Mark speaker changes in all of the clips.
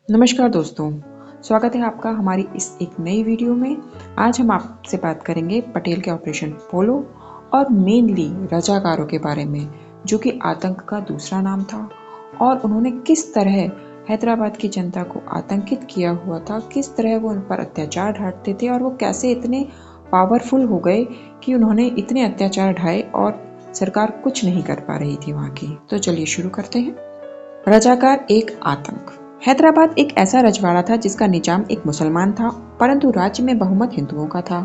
Speaker 1: नमस्कार दोस्तों, स्वागत है आपका हमारी इस एक नई वीडियो में। आज हम आपसे बात करेंगे पटेल के ऑपरेशन पोलो और मेनली रजाकारों के बारे में, जो कि आतंक का दूसरा नाम था और उन्होंने किस तरह हैदराबाद की जनता को आतंकित किया हुआ था, किस तरह वो उन पर अत्याचार ढाते थे और वो कैसे इतने पावरफुल हो गए कि उन्होंने इतने अत्याचार ढाए और सरकार कुछ नहीं कर पा रही थी वहाँ की। तो चलिए शुरू करते हैं। रजाकार एक आतंक। हैदराबाद एक ऐसा रजवाड़ा था जिसका निजाम एक मुसलमान था, परंतु राज्य में बहुमत हिंदुओं का था।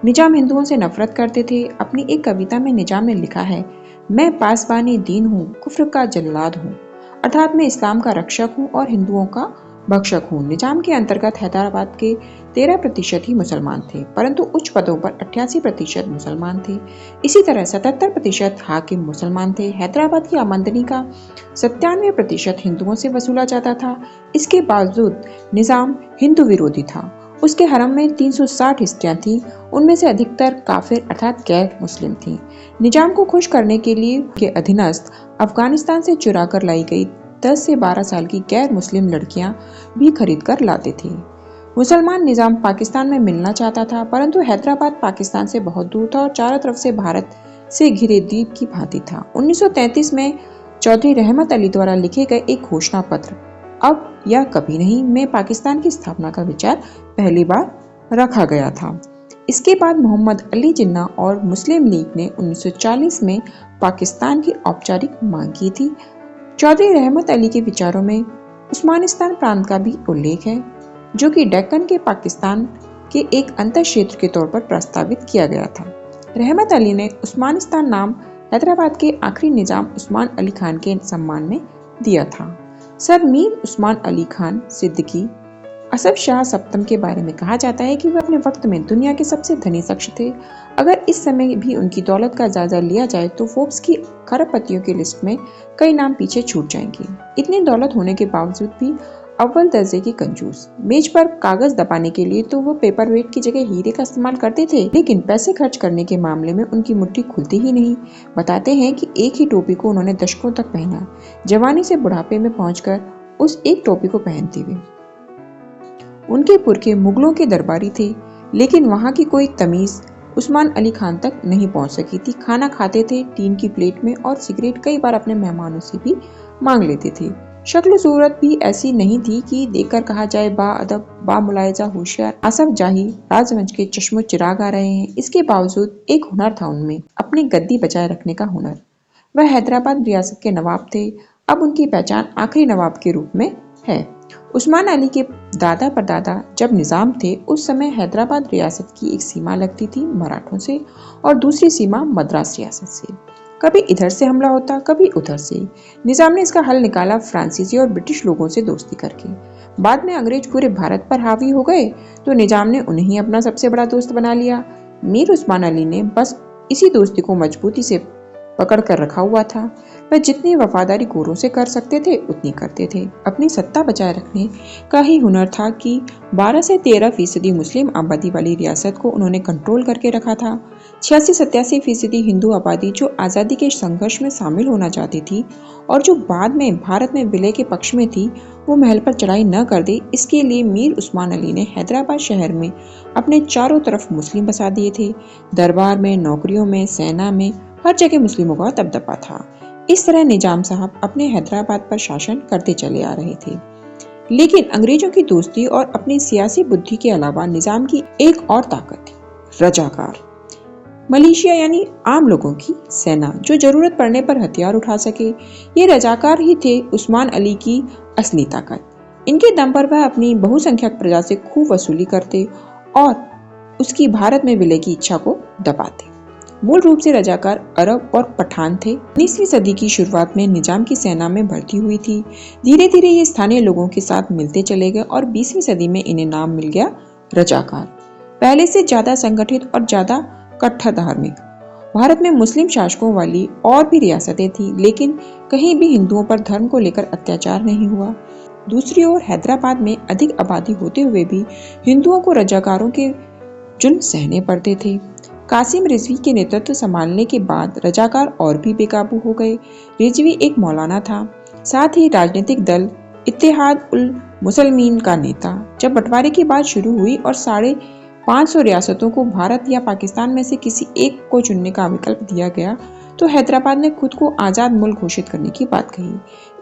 Speaker 1: निजाम हिंदुओं से नफरत करते थे। अपनी एक कविता में निजाम ने लिखा है, मैं पासबानी दीन हूँ, कुफ्र का जल्लाद हूँ, अर्थात मैं इस्लाम का रक्षक हूँ और हिंदुओं का भक्षक हूँ। निजाम के अंतर्गत हैदराबाद के 13% ही मुसलमान थे, परंतु उच्च पदों पर 88% मुसलमान थे। इसी तरह 77% हाकिम मुसलमान थे। हैदराबाद की आमदनी का 97% हिंदुओं से वसूला जाता था। इसके बावजूद निजाम हिंदू विरोधी था। उसके हरम में 360 स्त्रियां थीं, उनमें से अधिकतर काफिर अर्थात गैर मुस्लिम थीं। निजाम को खुश करने के लिए के अधीनस्थ अफगानिस्तान से चुरा कर लाई गई 10 से 12 साल की गैर मुस्लिम लड़कियां भी खरीद कर लाते थे। मुसलमान निजाम पाकिस्तान में मिलना चाहता था, परंतु हैदराबाद पाकिस्तान से बहुत दूर था और चारों तरफ से भारत से घिरे द्वीप की भांति था। 1933 में चौधरी रहमत अली द्वारा लिखे गए एक घोषणा पत्र अब या कभी नहीं में पाकिस्तान की स्थापना का विचार पहली बार रखा गया था। इसके बाद मोहम्मद अली जिन्ना और मुस्लिम लीग ने 1940 में पाकिस्तान की औपचारिक मांग की थी। चौधरी रहमत अली के विचारों में उस्मानिस्तान प्रांत का भी उल्लेख है, जो कि डेक्कन के पाकिस्तान के एक अंतर क्षेत्र के तौर पर प्रस्तावित किया गया था। रहमत अली ने उस्मानिस्तान नाम हैदराबाद के आखिरी निजाम उस्मान अली खान के सम्मान में दिया था। सर मीर उस्मान अली खान सिद्दीकी असफ शाह सप्तम के बारे में कहा जाता है कि वे अपने वक्त में दुनिया के सबसे धनी शख्स थे। अगर इस समय भी उनकी दौलत का जायजा लिया जाए तो फोर्ब्स की खरबपतियों की लिस्ट में कई नाम पीछे छूट जाएंगे। इतनी दौलत होने के बावजूद भी अव्वल दर्जे के कंजूस। मेज पर कागज दबाने के लिए तो वो पेपर वेट की जगह हीरे का इस्तेमाल करते थे, लेकिन पैसे खर्च करने के मामले में उनकी मुट्ठी खुलती ही नहीं। बताते हैं कि एक ही टोपी को उन्होंने दशकों तक पहना, जवानी से बुढ़ापे में पहुंचकर उस एक टोपी को पहनते हुए। उनके पुरखे मुगलों के दरबारी थे, लेकिन वहां की कोई तमीज उस्मान अली खान तक नहीं पहुंच सकी थी। खाना खाते थे टीन की प्लेट में और सिगरेट कई बार अपने मेहमानों से भी मांग लेते थे। शक्ल सूरत भी ऐसी नहीं थी कि देखकर कहा जाए बा अदब, बा मुलायजा, होशियार, आसफ जाही, राजवंश के चश्मो चिराग आ रहे हैं। इसके बावजूद एक हुनर था उनमें, अपनी गद्दी बचाए रखने का हुनर। वह हैदराबाद रियासत के नवाब थे। अब उनकी पहचान आखिरी नवाब के रूप में है। उस्मान अली के दादा परदादा जब निजाम थे, उस समय हैदराबाद रियासत की एक सीमा लगती थी मराठों से और दूसरी सीमा मद्रास रियासत से। कभी इधर से हमला होता, कभी उधर से। निजाम ने इसका हल निकाला फ्रांसीसी और ब्रिटिश लोगों से दोस्ती करके। बाद में अंग्रेज पूरे भारत पर हावी हो गए तो निजाम ने उन्हें ही अपना सबसे बड़ा दोस्त बना लिया। मीर उस्मान अली ने बस इसी दोस्ती को मजबूती से पकड़ कर रखा हुआ था। वह जितनी वफादारी गोरों से कर सकते थे उतनी करते थे। अपनी सत्ता बचाए रखने का ही हुनर था कि 12 से 13% मुस्लिम आबादी वाली रियासत को उन्होंने कंट्रोल करके रखा था। 86-87% हिंदू आबादी जो आज़ादी के संघर्ष में शामिल होना चाहती थी और जो बाद में भारत में विलय के पक्ष में थी, वो महल पर चढ़ाई न कर दे, इसके लिए मीर उस्मान अली ने हैदराबाद शहर में अपने चारों तरफ मुस्लिम बसा दिए थे। दरबार में, नौकरियों में, सेना में, हर जगह मुस्लिमों का दबदबा था। इस तरह निजाम साहब अपने हैदराबाद पर शासन करते चले आ रहे थे। लेकिन अंग्रेजों की दोस्ती और अपनी सियासी बुद्धि के अलावा निजाम की एक और ताकत थी, रजाकार। मलेशिया यानी आम लोगों की सेना जो जरूरत पड़ने पर हथियार उठा सके। ये रजाकार ही थे उस्मान अली की असली ताकत। इनके दम पर वह अपनी बहुसंख्यक प्रजा से खूब वसूली करते और उसकी भारत में विलय की इच्छा को दबाते। मूल रूप से रजाकार अरब और पठान थे। 19वीं सदी की शुरुआत में निजाम की सेना में भर्ती हुई थी। धीरे धीरे ये स्थानीय लोगों के साथ मिलते चले गए और 20वीं सदी में इन्हें नाम मिल गया रजाकार। पहले से ज्यादा संगठित और ज्यादा कट्टर धार्मिक। भारत में मुस्लिम शासकों वाली और भी रियासतें थी, लेकिन कहीं भी हिंदुओं पर धर्म को लेकर अत्याचार नहीं हुआ। दूसरी ओर हैदराबाद में अधिक आबादी होते हुए भी हिंदुओं को रजाकारों के जुल्म सहने पड़ते थे। कासिम रिजवी के नेतृत्व संभालने के बाद रजाकार और भी बेकाबू हो गए। रिजवी एक मौलाना था। साथ ही राजनीतिक दल इत्तेहाद उल मुसलमान का नेता। जब बंटवारे की बात शुरू हुई और 550 रियासतों को भारत या पाकिस्तान में से किसी एक को चुनने का विकल्प दिया गया, तो हैदराबाद ने खुद को आजाद मुल्क घोषित करने की बात कही।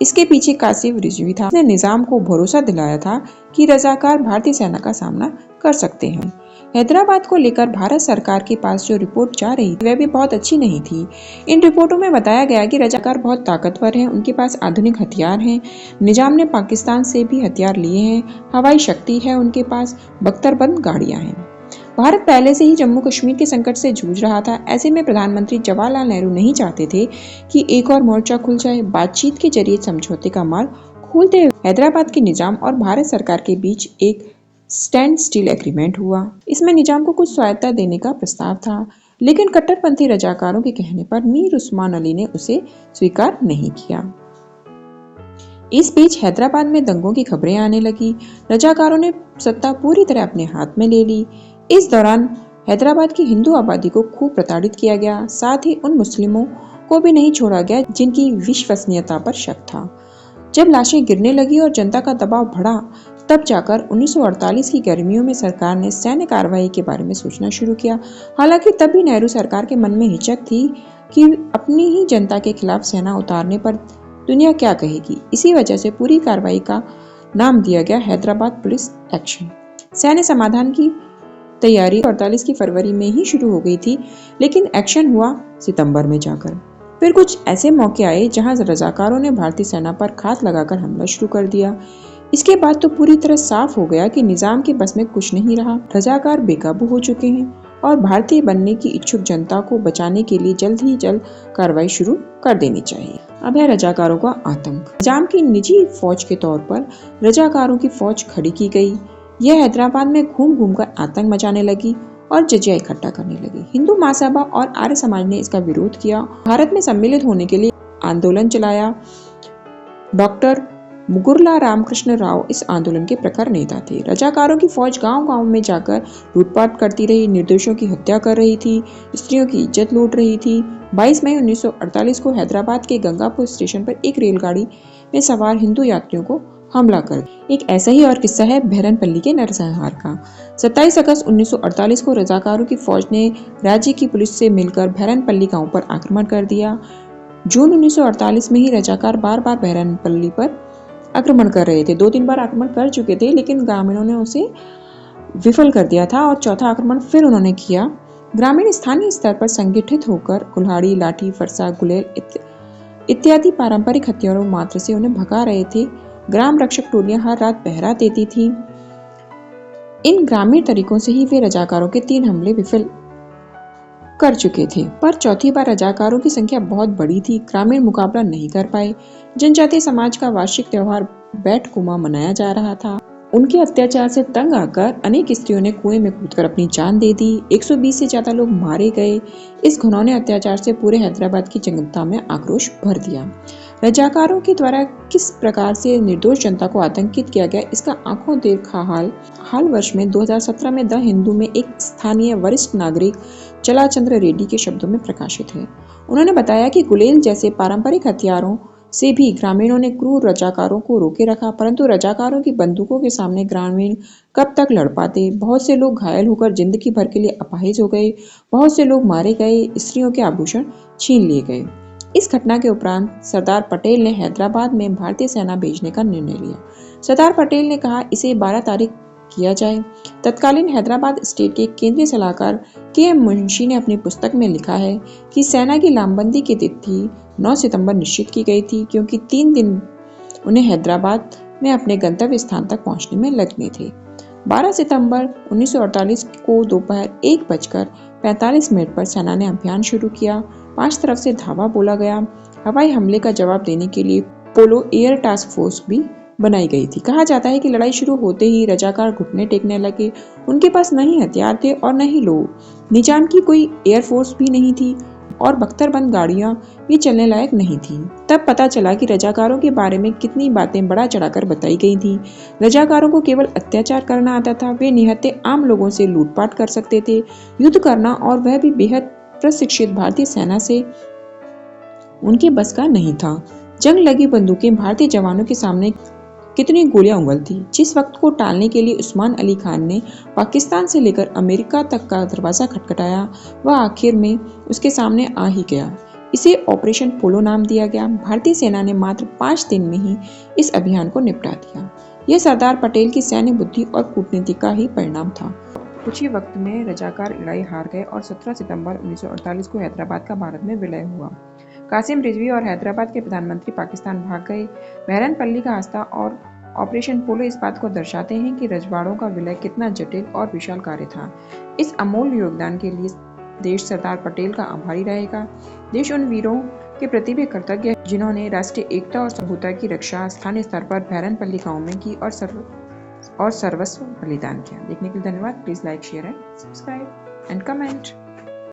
Speaker 1: इसके पीछे कासिम रिजवी था। उसने निजाम को भरोसा दिलाया था कि रजाकार भारतीय सेना का सामना कर सकते हैं। हैदराबाद को लेकर भारत सरकार के पास जो रिपोर्ट जा रही थी वह भी बहुत अच्छी नहीं थी। इन रिपोर्टों में बताया गया कि रजाकार बहुत ताकतवर हैं, उनके पास आधुनिक हथियार हैं, निजाम ने पाकिस्तान से भी हथियार लिए हैं, हवाई शक्ति है उनके पास, बख्तरबंद गाड़ियां हैं। भारत पहले से ही जम्मू कश्मीर के संकट से जूझ रहा था। ऐसे में प्रधानमंत्री जवाहरलाल नेहरू नहीं चाहते थे कि एक और मोर्चा खुल जाए। बातचीत के जरिए समझौते का मार्ग खोलते हुए हैदराबाद के निजाम और भारत सरकार के बीच एक स्टैंड स्टिल एग्रीमेंट हुआ। इसमें निजाम को कुछ स्वायत्तता देने का प्रस्ताव था, लेकिन कट्टरपंथी रजाकारों के कहने पर मीर उस्मान अली ने उसे स्वीकार नहीं किया। इस बीच हैदराबाद में दंगों की खबरें आने लगी। रजाकारों ने सत्ता पूरी तरह अपने हाथ में ले ली। इस दौरान हैदराबाद की हिंदू आबादी को खूब प्रताड़ित किया गया, साथ ही उन मुस्लिमों को भी नहीं छोड़ा गया जिनकी विश्वसनीयता पर शक था। जब लाशें गिरने लगी और जनता का दबाव बढ़ा, तब जाकर 1948 की गर्मियों में सरकार ने सैन्य कार्रवाई के बारे में सोचना शुरू किया। हालांकि तब भी नेहरू सरकार के मन में हिचक थी कि अपनी ही जनता के खिलाफ सेना उतारने पर दुनिया क्या कहेगी। इसी वजह से पूरी कार्रवाई का नाम दिया गया हैदराबाद पुलिस एक्शन। सैन्य समाधान की तैयारी 48 की फरवरी में ही शुरू हो गई थी, लेकिन एक्शन हुआ सितंबर में जाकर। फिर कुछ ऐसे मौके आए जहां रजाकारों ने भारतीय सेना पर घात लगाकर हमला शुरू कर दिया। इसके बाद तो पूरी तरह साफ हो गया कि निजाम के बस में कुछ नहीं रहा। रजाकार बेकाबू हो चुके हैं और भारतीय बनने की इच्छुक जनता को बचाने के लिए जल्द ही जल्द कार्रवाई शुरू कर देनी चाहिए। अब है रजाकारों का आतंक। निजाम की निजी फौज के तौर पर रजाकारों की फौज खड़ी की गई। यह हैदराबाद में घूम घूम कर आतंक मचाने लगी और जजिया इकट्ठा करने लगी। हिंदू महासभा और आर्य समाज ने इसका विरोध किया। भारत में सम्मिलित होने के लिए आंदोलन चलाया। डॉक्टर मुगुरला रामकृष्ण राव इस आंदोलन के प्रखर नेता थे। रजाकारों की फौज गांव-गांव में जाकर लूटपाट करती रही, निर्दोषों की हत्या कर रही थी, स्त्रियों की इज्जत लूट रही थी। 22 मई 1948 को हैदराबाद के गंगापुर स्टेशन पर एक रेलगाड़ी में सवार हिंदू यात्रियों को हमला कर। एक ऐसा ही और किस्सा है बहरनपल्ली के नरसंहार का। 27 अगस्त 1948 को रजाकारों की फौज ने राज्य की पुलिस से मिलकर बहरनपल्ली गांव पर आक्रमण कर दिया। जून 1948 में ही रजाकार बार बार बहरनपल्ली पर आक्रमण कर रहे थे। 2-3 बार आक्रमण कर चुके थे, लेकिन ग्रामीणों ने उसे विफल कर दिया था और चौथा आक्रमण फिर उन्होंने किया। ग्रामीण स्थानीय स्तर पर संगठित होकर कुल्हाड़ी, लाठी, फरसा, गुलेल इत्यादि पारंपरिक हथियारों मात्र से उन्हें भगा रहे थे। ग्राम रक्षक टोलियां हर रात पहरा देती थी। इन ग्रामीण तरीकों से ही वे रजाकारों के 3 हमले विफल कर चुके थे, पर चौथी बार रजाकारों की संख्या बहुत बड़ी थी। ग्रामीण मुकाबला नहीं कर पाए। जनजातीय समाज का वार्षिक त्योहार बैठकुमा मनाया जा रहा था। उनके अत्याचार से तंग आकर अनेक स्त्रियों ने कुएं में कूदकर अपनी जान दे दी। 120 से ज्यादा लोग मारे गए। इस घिनौने अत्याचार से पूरे हैदराबाद की जनता में आक्रोश भर दिया। रजाकारों के द्वारा किस प्रकार से निर्दोष जनता को आतंकित किया गया, इसका आंखों देखा हाल वर्ष में 2017 में द हिंदू में एक स्थानीय वरिष्ठ नागरिक चलाचंद्र रेड्डी के शब्दों में प्रकाशित है। उन्होंने बताया कि गुलेल जैसे पारंपरिक हथियारों से भी ग्रामीणों ने क्रूर रजाकारों को रोके रखा, परंतु रजाकारों की बंदूकों के सामने ग्रामीण कब तक लड़ पाते। बहुत से लोग घायल होकर जिंदगी भर के लिए अपाहिज हो गए। बहुत से लोग मारे गए। स्त्रियों के आभूषण छीन लिए गए। इस घटना के उपरांत सरदार पटेल ने हैदराबाद में भारतीय सेना भेजने का निर्णय लिया। सरदार पटेल ने कहा इसे 12 तारीख किया जाए। तत्कालीन हैदराबाद स्टेट के केंद्रीय सलाहकार के मुंशी ने अपनी पुस्तक में लिखा है कि सेना की लामबंदी की तिथि 9 सितंबर निश्चित की गई थी, क्योंकि 3 दिन उन्हें हैदराबाद में अपने गंतव्य स्थान तक पहुंचने में लगने थे। 12 सितंबर 1948 को दोपहर 1:45 पर सेना ने अभियान शुरू किया। 5 तरफ से धावा बोला गया। हवाई हमले का जवाब देने के लिए पोलो एयर टास्क फोर्स भी बनाई गई थी। कहा जाता है कि लड़ाई शुरू होते ही रजाकार घुटने टेकने लगे। उनके पास न ही हथियार थे और न ही लोग। निजाम की कोई एयरफोर्स भी नहीं थी और बख्तरबंद गाड़ियां भी चलने लायक नहीं थी। तब पता चला कि रजाकारों के बारे में कितनी बातें बढ़ा चढ़ाकर बताई गई थी। रजाकारों को केवल अत्याचार करना आता था। वे निहत्थे आम लोगों से लूटपाट कर सकते थे। युद्ध करना, और वह भी बेहद प्रशिक्षित भारतीय सेना से, उनके बस का नहीं था। जंग लगी बंदूकें भारतीय जवानों के सामने कितनी गोलियां उगल थी। जिस वक्त को टालने के लिए उस्मान अली खान ने पाकिस्तान से लेकर अमेरिका तक का दरवाजा खटखटाया, वह आखिर में उसके सामने आ ही गया। इसे ऑपरेशन पोलो नाम दिया गया। भारतीय सेना ने मात्र 5 दिन में ही इस अभियान को निपटा दिया। यह सरदार पटेल की सैन्य बुद्धि और कूटनीति का ही परिणाम था। कुछ ही वक्त में रजाकार लड़ाई हार गए और 17 सितंबर 1948 को हैदराबाद का भारत में विलय हुआ। कासिम रिजवी और हैदराबाद के प्रधानमंत्री पाकिस्तान भाग गए। बहरनपल्ली का आस्था और ऑपरेशन पोलो इस बात को दर्शाते हैं कि रजवाड़ों का विलय कितना जटिल और विशाल कार्य था। इस अमूल्य योगदान के लिए देश सरदार पटेल का आभारी रहेगा। देश उन वीरों के प्रति भी कृतज्ञ है जिन्होंने राष्ट्रीय एकता और संप्रभुता की रक्षा स्थानीय स्तर पर बहरनपल्ली गांव में की और सर्वस्व बलिदान किया। देखने के लिए धन्यवाद। Please like, share and subscribe and comment.